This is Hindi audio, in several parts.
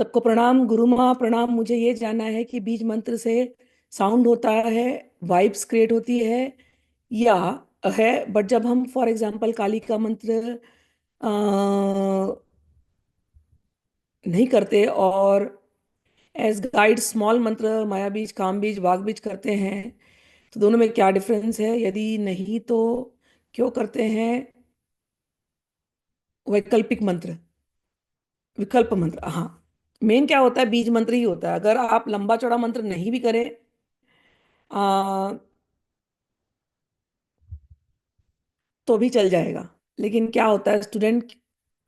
सबको प्रणाम। गुरु माँ प्रणाम। मुझे ये जानना है कि बीज मंत्र से साउंड होता है, वाइब्स क्रिएट होती है या है। बट जब हम फॉर एग्जांपल काली का मंत्र अ, नहीं करते और एज गाइड स्मॉल मंत्र माया बीज काम बीज वाग बीज करते हैं, तो दोनों में क्या डिफरेंस है? यदि नहीं तो क्यों करते हैं वैकल्पिक मंत्र, विकल्प मंत्र? हाँ, मेन क्या होता है, बीज मंत्र ही होता है। अगर आप लंबा चौड़ा मंत्र नहीं भी करें तो भी चल जाएगा। लेकिन क्या होता है, स्टूडेंट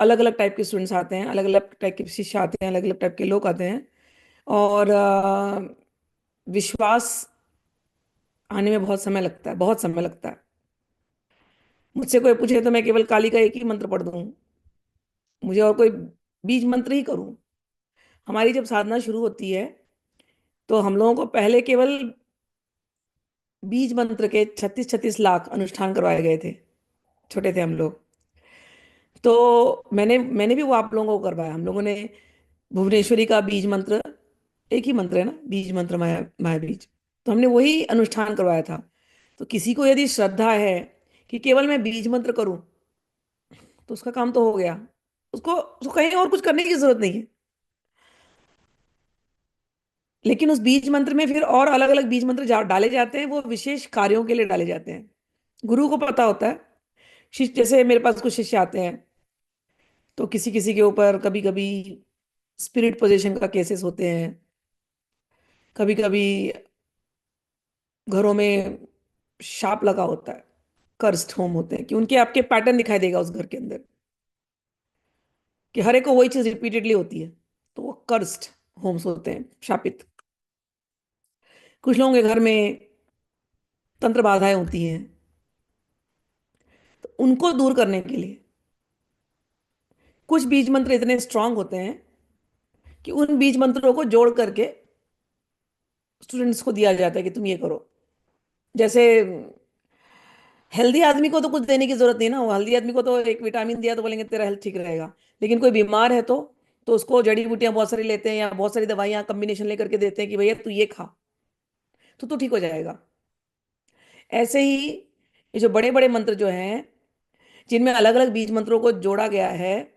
अलग अलग टाइप के स्टूडेंट्स आते हैं, अलग अलग टाइप के शिष्य आते हैं, अलग अलग टाइप के लोग आते हैं। और विश्वास आने में बहुत समय लगता है, बहुत समय लगता है। मुझसे कोई पूछे तो मैं केवल काली का एक ही मंत्र पढ़ दूं, मुझे और कोई बीज मंत्र ही करूं। हमारी जब साधना शुरू होती है तो हम लोगों को पहले केवल बीज मंत्र के 36-36 लाख अनुष्ठान करवाए गए थे। छोटे थे हम लोग, तो मैंने भी वो आप लोगों को करवाया। हम लोगों ने भुवनेश्वरी का बीज मंत्र, एक ही मंत्र है ना, बीज मंत्र माया माया बीज, तो हमने वही अनुष्ठान करवाया था। तो किसी को यदि श्रद्धा है कि केवल मैं बीज मंत्र करूं तो उसका काम तो हो गया। उसको कहीं और कुछ करने की जरूरत नहीं है। लेकिन उस बीज मंत्र में फिर और अलग अलग बीज मंत्र डाले जाते हैं, वो विशेष कार्यों के लिए डाले जाते हैं। गुरु को पता होता है। शिष्य, जैसे मेरे पास कुछ शिष्य आते हैं, तो किसी किसी के ऊपर कभी कभी स्पिरिट पोजीशन का केसेस होते हैं। कभी कभी घरों में शाप लगा होता है, कर्स्ट होम होते हैं, कि उनके आपके पैटर्न दिखाई देगा उस घर के अंदर, कि हर एक को वही चीज रिपीटेडली होती है। तो वो कर्स्ट होम्स होते हैं, शापित। कुछ लोगों के घर में तंत्र बाधाएं होती हैं, तो उनको दूर करने के लिए कुछ बीज मंत्र इतने स्ट्रांग होते हैं कि उन बीज मंत्रों को जोड़ करके स्टूडेंट्स को दिया जाता है कि तुम ये करो। जैसे हेल्दी आदमी को तो कुछ देने की जरूरत नहीं ना, वो हेल्दी आदमी को तो एक विटामिन दिया तो बोलेंगे तेरा हेल्थ ठीक रहेगा। लेकिन कोई बीमार है तो उसको जड़ी बूटियां बहुत सारी लेते हैं या बहुत सारी दवाइयां कॉम्बिनेशन लेकर के देते हैं कि भैया तू ये खा तो ठीक हो जाएगा। ऐसे ही ये जो बड़े बड़े मंत्र जो हैं, जिनमें अलग अलग बीज मंत्रों को जोड़ा गया है,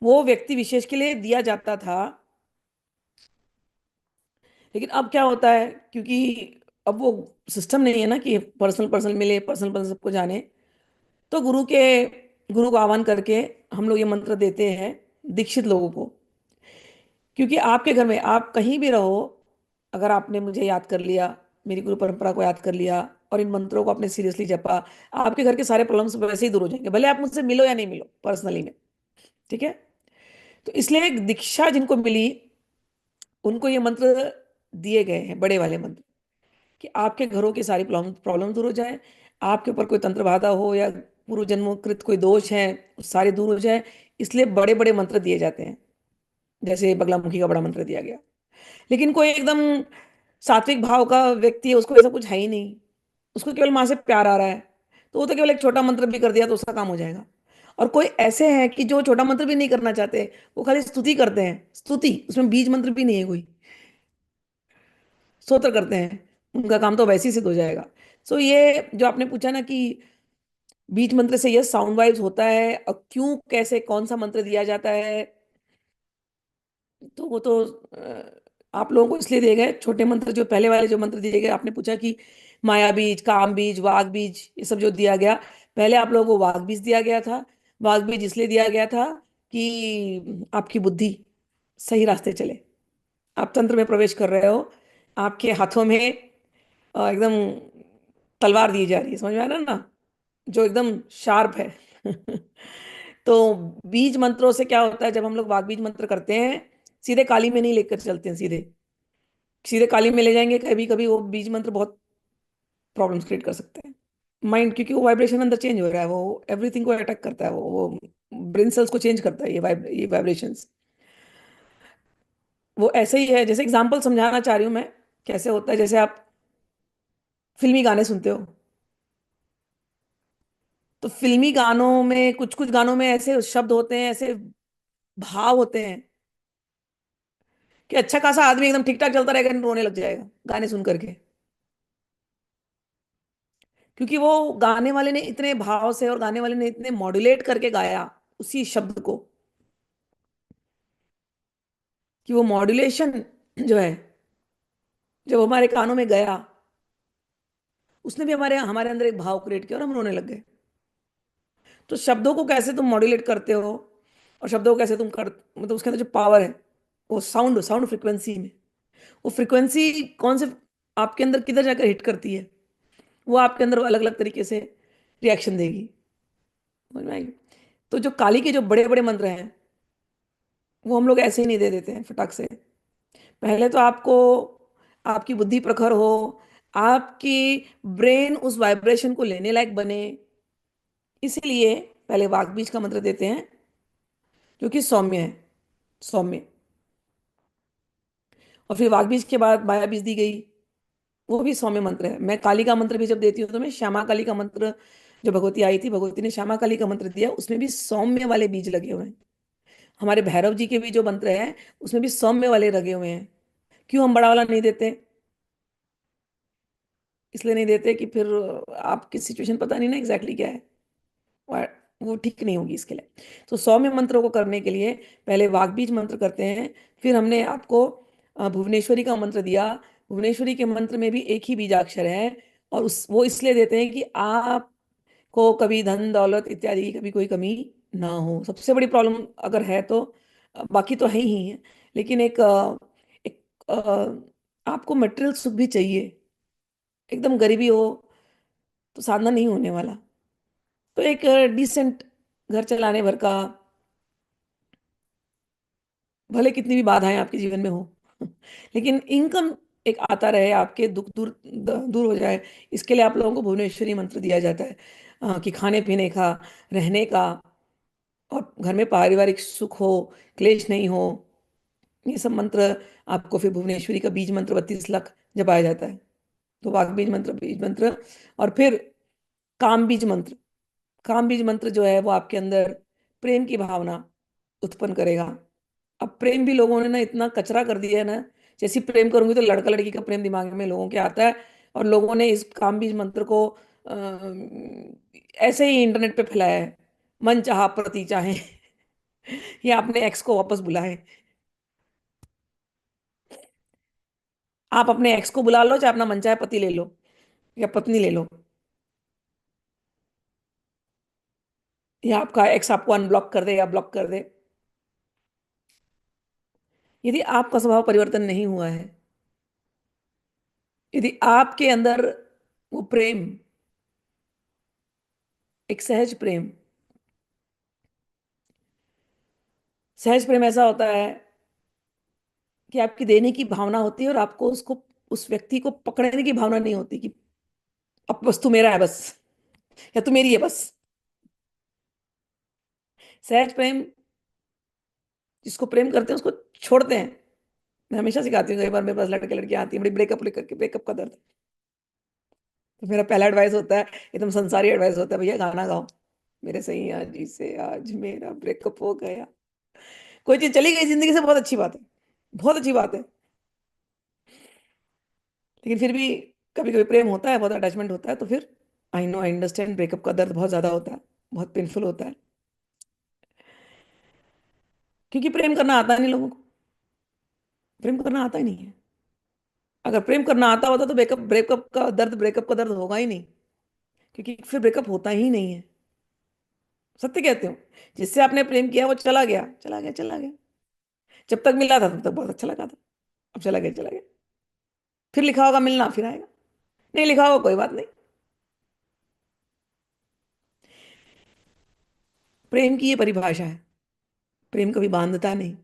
वो व्यक्ति विशेष के लिए दिया जाता था। लेकिन अब क्या होता है, क्योंकि अब वो सिस्टम नहीं है ना कि पर्सनल पर्सनल मिले, पर्सनल पर्सनल सबको जाने, तो गुरु को आह्वान करके हम लोग ये मंत्र देते हैं दीक्षित लोगों को। क्योंकि आपके घर में आप कहीं भी रहो, अगर आपने मुझे याद कर लिया, मेरी गुरु परंपरा को याद कर लिया और इन मंत्रों को आपने सीरियसली जपा, आपके घर के सारे प्रॉब्लम्स वैसे ही दूर हो जाएंगे, भले आप मुझसे मिलो या नहीं मिलो पर्सनली में। ठीक है? तो इसलिए एक दीक्षा जिनको मिली, उनको ये मंत्र दिए गए हैं, बड़े वाले मंत्र, कि आपके घरों की सारी प्रॉब्लम प्रॉब्लम दूर हो जाए। आपके ऊपर कोई तंत्र बाधा हो या पूर्व जन्मोकृत कोई दोष है, सारे दूर हो जाए। इसलिए बड़े बड़े मंत्र दिए जाते हैं। जैसे बगलामुखी का बड़ा मंत्र दिया गया। लेकिन कोई एकदम सात्विक भाव का व्यक्ति है, उसको ऐसा कुछ है ही नहीं, उसको केवल माँ से प्यार आ रहा है, तो वो तो केवल एक छोटा मंत्र भी कर दिया तो उसका काम हो जाएगा। और कोई ऐसे हैं कि जो छोटा मंत्र भी नहीं करना चाहते, वो खाली स्तुति करते हैं। स्तुति, उसमें बीज मंत्र भी नहीं है कोई, स्तोत्र करते हैं, उनका काम तो वैसे ही सिद्ध हो जाएगा। सो ये जो आपने पूछा ना कि बीज मंत्र से यह साउंड वाइब्स होता है और क्यों, कैसे, कौन सा मंत्र दिया जाता है, तो वो तो आप लोगों को इसलिए दिए गए। छोटे मंत्र जो पहले वाले जो मंत्र दिए गए, आपने पूछा कि माया बीज, काम बीज, वाग बीज, ये सब जो दिया गया, पहले आप लोगों को वाग बीज दिया गया था। वाग बीज इसलिए दिया गया था कि आपकी बुद्धि सही रास्ते चले। आप तंत्र में प्रवेश कर रहे हो, आपके हाथों में एकदम तलवार दी जा रही है, समझ में आ रहा है ना, जो एकदम शार्प है। तो बीज मंत्रों से क्या होता है, जब हम लोग वाग बीज मंत्र करते हैं, सीधे काली में नहीं लेकर चलते हैं। सीधे सीधे काली में ले जाएंगे, कभी कभी वो बीज मंत्र बहुत प्रॉब्लम्स क्रिएट कर सकते हैं। माइंड, क्योंकि वो वाइब्रेशन अंदर चेंज हो रहा है, वो एवरीथिंग को अटैक करता है, वो ब्रेन सेल्स को चेंज करता है, ये वाइब्रेशंस। वो ऐसे ही है, जैसे एग्जांपल समझाना चाह रही हूँ मैं, कैसे होता है। जैसे आप फिल्मी गाने सुनते हो, तो फिल्मी गानों में कुछ कुछ गानों में ऐसे शब्द होते हैं, ऐसे भाव होते हैं कि अच्छा खासा आदमी एकदम ठीक ठाक चलता रहेगा, रोने लग जाएगा गाने सुन करके। क्योंकि वो गाने वाले ने इतने भाव से और गाने वाले ने इतने मॉड्यूलेट करके गाया उसी शब्द को, कि वो मॉड्यूलेशन जो है, जब हमारे कानों में गया, उसने भी हमारे हमारे अंदर एक भाव क्रिएट किया और हम रोने लग गए। तो शब्दों को कैसे तुम मॉड्यूलेट करते हो, और शब्दों को कैसे तुम कर, मतलब उसके अंदर जो पावर है, वो साउंड साउंड फ्रिक्वेंसी में, वो फ्रिक्वेंसी कौन से आपके अंदर किधर जाकर हिट करती है, वो आपके अंदर अलग अलग तरीके से रिएक्शन देगी। समझ में आई? तो जो काली के जो बड़े बड़े मंत्र हैं, वो हम लोग ऐसे ही नहीं दे देते हैं फटाक से। पहले तो आपको, आपकी बुद्धि प्रखर हो, आपकी ब्रेन उस वाइब्रेशन को लेने लायक बने, इसीलिए पहले वाग बीज का मंत्र देते हैं, जो कि सौम्य है, सौम्य। और फिर वाग बीज के बाद माया बीज दी गई, वो भी सौम्य मंत्र है। मैं काली का मंत्र भी जब देती हूँ तो मैं श्यामा काली का मंत्र, जो भगवती आई थी, भगवती ने श्यामा काली का मंत्र दिया, उसमें भी सौम्य वाले बीज लगे हुए हैं। हमारे भैरव जी के भी जो मंत्र हैं, उसमें भी सौम्य वाले लगे हुए हैं। क्यों हम बड़ा वाला नहीं देते? इसलिए नहीं देते कि फिर आपकी सिचुएशन पता नहीं ना एग्जैक्टली क्या है, और वो ठीक नहीं होगी इसके लिए। तो सौम्य मंत्रों को करने के लिए पहले वाग्बीज मंत्र करते हैं। फिर हमने आपको भुवनेश्वरी का मंत्र दिया। भुवनेश्वरी के मंत्र में भी एक ही बीजाक्षर है, और उस वो इसलिए देते हैं कि आपको कभी धन दौलत इत्यादि की कभी कोई कमी ना हो। सबसे बड़ी प्रॉब्लम अगर है तो, बाकी तो है ही है, लेकिन एक आपको मटेरियल सुख भी चाहिए। एकदम गरीबी हो तो साधना नहीं होने वाला। तो एक डिसेंट घर चलाने भर का, भले कितनी भी बाधाएं आपके जीवन में हो, लेकिन इनकम एक आता रहे, आपके दुख दूर हो जाए, इसके लिए आप लोगों को भुवनेश्वरी मंत्र दिया जाता है। कि खाने पीने का, रहने का, और घर में पारिवारिक सुख हो, क्लेश नहीं हो, ये सब मंत्र आपको फिर भुवनेश्वरी का बीज मंत्र 32 लाख जपाया जाता है। तो वाघ बीज मंत्र, बीज मंत्र, और फिर काम बीज मंत्र। काम बीज मंत्र जो है वो आपके अंदर प्रेम की भावना उत्पन्न करेगा। अब प्रेम भी लोगों ने ना इतना कचरा कर दिया है ना, जैसे ही प्रेम करूंगी तो लड़का लड़की का प्रेम दिमाग में लोगों के आता है, और लोगों ने इस काम बीज मंत्र को ऐसे ही इंटरनेट पे फैलाया है। मन चाहा प्रति चाहे, या अपने एक्स को वापस बुलाए। आप अपने एक्स को बुला लो, चाहे अपना मन चाहे पति ले लो या पत्नी ले लो, या आपका एक्स आपको अनब्लॉक कर दे या ब्लॉक कर दे। यदि आपका स्वभाव परिवर्तन नहीं हुआ है, यदि आपके अंदर वो प्रेम, एक सहज प्रेम, सहज प्रेम ऐसा होता है कि आपकी देने की भावना होती है, और आपको उसको, उस व्यक्ति को पकड़ने की भावना नहीं होती कि अब बस तू मेरा है बस, या तू मेरी है बस। सहज प्रेम, जिसको प्रेम करते हैं उसको छोड़ते हैं। मैं हमेशा सिखाती हूँ, कई बार मेरे पास लड़के लड़कियां आती हैं बड़ी ब्रेकअप लेकर के, ब्रेकअप का दर्द। तो मेरा पहला एडवाइस होता है, एकदम संसारी एडवाइस होता है, भैया गाना गाओ, मेरे सही आज जी से आज मेरा ब्रेकअप हो गया। कोई चीज चली गई जिंदगी से, बहुत अच्छी बात है, बहुत अच्छी बात है। लेकिन फिर भी कभी कभी प्रेम होता है, बहुत अटैचमेंट होता है, तो फिर I know, I understand, breakup का दर्द बहुत ज्यादा होता है, बहुत पेनफुल होता है। क्योंकि प्रेम करना आता नहीं लोगों को, प्रेम करना आता ही नहीं है। अगर प्रेम करना आता होता तो ब्रेकअप ब्रेकअप का दर्द, ब्रेकअप का दर्द होगा ही नहीं, क्योंकि फिर ब्रेकअप होता ही नहीं है। सत्य कहते हो, जिससे आपने प्रेम किया वो चला गया, चला गया, चला गया। जब तक मिला था तब तक बहुत अच्छा लगा था, अब चला गया, चला गया। फिर लिखा होगा मिलना, फिर आएगा। नहीं लिखा होगा, कोई बात नहीं। प्रेम की ये परिभाषा है। प्रेम कभी बांधता नहीं,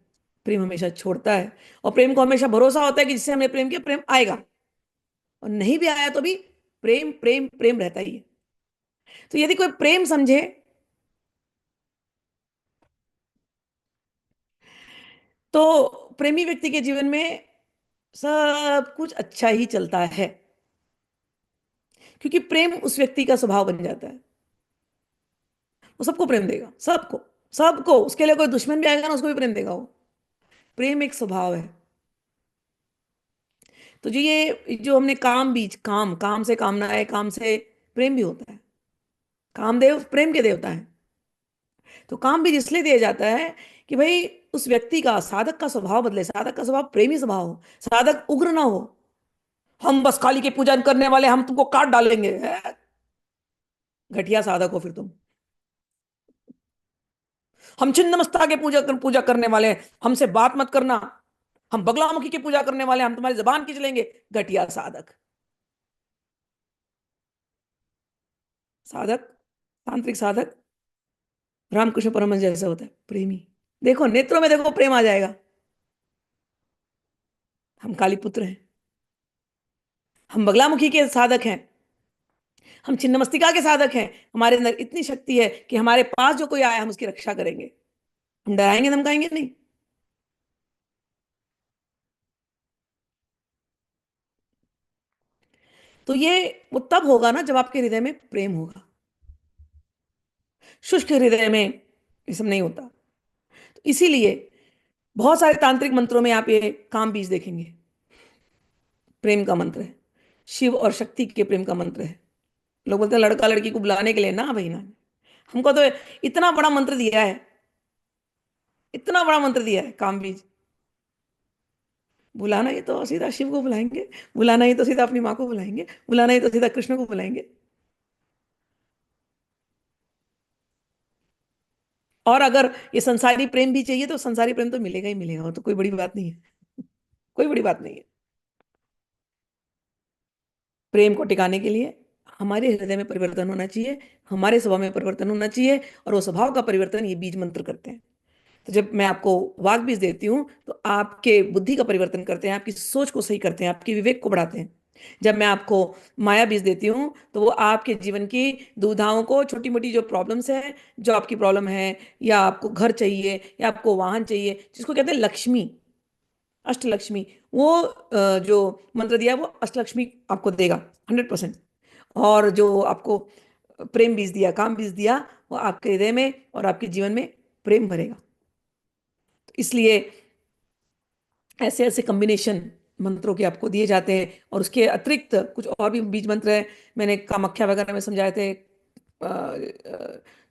प्रेम हमेशा छोड़ता है। और प्रेम को हमेशा भरोसा होता है कि जिससे हमने प्रेम किया, प्रेम आएगा। और नहीं भी आया तो भी प्रेम प्रेम प्रेम रहता ही है। तो यदि कोई प्रेम समझे, तो प्रेमी व्यक्ति के जीवन में सब कुछ अच्छा ही चलता है, क्योंकि प्रेम उस व्यक्ति का स्वभाव बन जाता है। वो सबको प्रेम देगा, सबको, सबको। उसके लिए कोई दुश्मन भी आएगा ना, उसको भी प्रेम देगा वो। प्रेम एक स्वभाव है। तो जो ये जो हमने काम बीज, काम, काम से कामना है, काम से प्रेम भी होता है। कामदेव प्रेम के देवता है। तो काम बीज इसलिए दिया जाता है कि भाई उस व्यक्ति का, साधक का स्वभाव बदले, साधक का स्वभाव प्रेमी स्वभाव हो, साधक उग्र ना हो। हम बस काली के पूजन करने वाले, हम तुमको काट डालेंगे, घटिया साधक हो फिर तुम। हम छिन्नमस्ता के पूजा करने वाले हैं, हमसे बात मत करना। हम बगलामुखी की पूजा करने वाले हैं, हम तुम्हारी जबान खींच लेंगे, घटिया साधक। साधक, तांत्रिक साधक रामकृष्ण परमहंस जैसा होता है, प्रेमी। देखो नेत्रों में देखो, प्रेम आ जाएगा। हम काली पुत्र हैं, हम बगलामुखी के साधक हैं, हम छिन्नमस्तिका के साधक हैं। हमारे अंदर इतनी शक्ति है कि हमारे पास जो कोई आया हम उसकी रक्षा करेंगे। हम डराएंगे धमकाएंगे नहीं। तो ये वो तब होगा ना जब आपके हृदय में प्रेम होगा। शुष्क हृदय में ये सब नहीं होता। तो इसीलिए बहुत सारे तांत्रिक मंत्रों में आप ये काम बीज देखेंगे, प्रेम का मंत्र है। शिव और शक्ति के प्रेम का मंत्र है। लोग बोलते हैं लड़का लड़की को बुलाने के लिए, ना भाई ना। हमको तो इतना बड़ा मंत्र दिया है, इतना बड़ा मंत्र दिया है काम बीज। बुलाना ही तो सीधा शिव को बुलाएंगे, बुलाना ही तो सीधा अपनी माँ को बुलाएंगे, बुलाना ही तो सीधा कृष्ण को बुलाएंगे। और अगर ये संसारी प्रेम भी चाहिए तो संसारी प्रेम तो मिलेगा ही मिलेगा, वो तो कोई बड़ी बात नहीं है। कोई बड़ी बात नहीं है। प्रेम को टिकाने के लिए हमारे हृदय में परिवर्तन होना चाहिए, हमारे स्वभाव में परिवर्तन होना चाहिए, और वो स्वभाव का परिवर्तन ये बीज मंत्र करते हैं। तो जब मैं आपको वाक बीज देती हूँ तो आपके बुद्धि का परिवर्तन करते हैं, आपकी सोच को सही करते हैं, आपके विवेक को बढ़ाते हैं। जब मैं आपको माया बीज देती हूँ तो वो आपके जीवन की दुविधाओं को, छोटी मोटी जो प्रॉब्लम्स है, जो आपकी प्रॉब्लम है, या आपको घर चाहिए या आपको वाहन चाहिए, जिसको कहते हैं लक्ष्मी, अष्टलक्ष्मी, वो जो मंत्र दिया वो अष्टलक्ष्मी आपको देगा 100%। और जो आपको प्रेम बीज दिया, काम बीज दिया, वो आपके हृदय में और आपके जीवन में प्रेम भरेगा। तो इसलिए ऐसे ऐसे कॉम्बिनेशन मंत्रों के आपको दिए जाते हैं। और उसके अतिरिक्त कुछ और भी बीज मंत्र है, मैंने कामाख्या वगैरह में समझाए थे।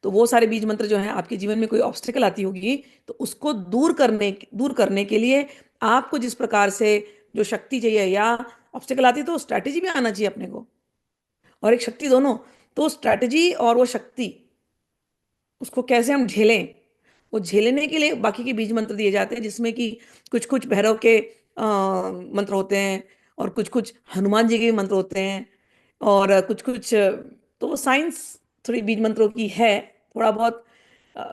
तो वो सारे बीज मंत्र जो हैं, आपके जीवन में कोई ऑब्स्टेकल आती होगी तो उसको दूर करने के लिए आपको जिस प्रकार से जो शक्ति चाहिए, या ऑब्स्टेकल आती है तो स्ट्रैटेजी भी आना चाहिए अपने को, और एक शक्ति, दोनों। तो स्ट्रैटेजी और वो शक्ति, उसको कैसे हम झेलें, वो झेलने के लिए बाकी के बीज मंत्र दिए जाते हैं, जिसमें कि कुछ कुछ भैरव के मंत्र होते हैं, और कुछ कुछ हनुमान जी के भी मंत्र होते हैं, और कुछ कुछ तो वो साइंस थोड़ी बीज मंत्रों की है, थोड़ा बहुत। अ,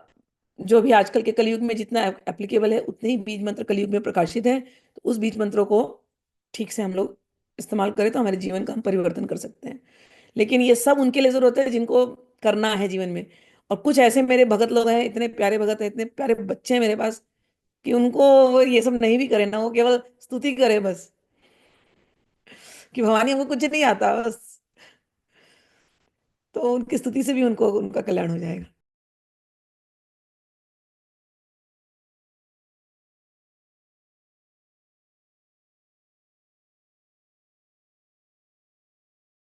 जो भी आजकल के कलयुग में जितना एप्लीकेबल है उतने ही बीज मंत्र कलयुग में प्रकाशित है। तो उस बीज मंत्रों को ठीक से हम लोग इस्तेमाल करें तो हमारे जीवन का हम परिवर्तन कर सकते हैं। लेकिन ये सब उनके लिए जरूरत है जिनको करना है जीवन में। और कुछ ऐसे मेरे भगत लोग हैं, इतने प्यारे भगत हैं, इतने प्यारे बच्चे हैं मेरे पास, कि उनको ये सब नहीं भी करे ना, वो केवल स्तुति करे बस, कि भवानी हमको कुछ नहीं आता बस। तो उनकी स्तुति से भी उनको उनका कल्याण हो जाएगा।